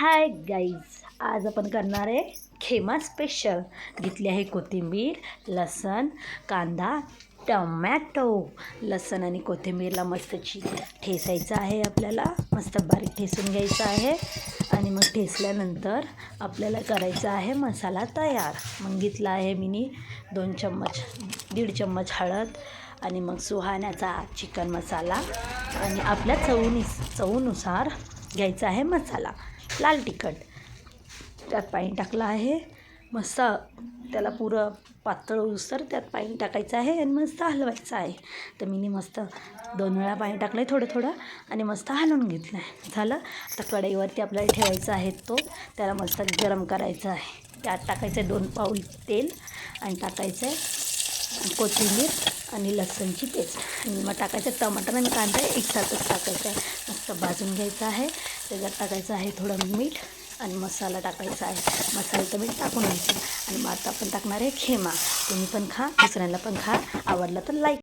Hi guys, आज आपण करणार आहे खेमा स्पेशल. घेतली आहे कोथिंबीर, लसण, कांदा, टमॅटो. लसण आणि कोथिंबीरला मस्त ठेचायचं आहे. आपल्याला मस्त बारीक ठेचून घ्यायचं आहे आणि मग ठेचल्यानंतर आपल्याला करायचा आहे मसाला तयार. मग घेतला आहे मी 2 चम्मच, 1.5 चम्मच हळद आणि मग सुहाण्याचा चिकन मसाला आणि आपल्या चवीनुसार घ्यायचा आहे मसाला. लाल तिखट त्यात पाणी टाकलं आहे. मस्त त्याला पुरं पातळ होईस्तोवर त्यात पाणी टाकायचं आहे आणि मस्त हलवायचं आहे. तर मी मस्त 2 वेळा पाणी टाकलं आहे थोडं थोडं आणि मस्त हलवून घेतलं आहे. झालं. आता कढईवरती आपल्याला ठेवायचं आहे, त्याला मस्त गरम करायचं आहे. त्यात टाकायचं आहे 2 पाऊल तेल आणि टाकायचं आहे कोथिंबीर आणि लसणची पेस्ट आणि मग टाकायचं टमाटर आणि कांदा एकसाथच टाकायचं आहे. मस्त भाजून घ्यायचं आहे. त्याच्यात टाकायचं आहे थोडं मीठ आणि मसाला टाकायचा आहे. मसाल्याचं मीठ टाकून घ्यायचं आणि मग आता आपण टाकणार आहे खेमा. तुम्ही पण खा, दुसऱ्यांना पण खा. आवडलं तर लाईक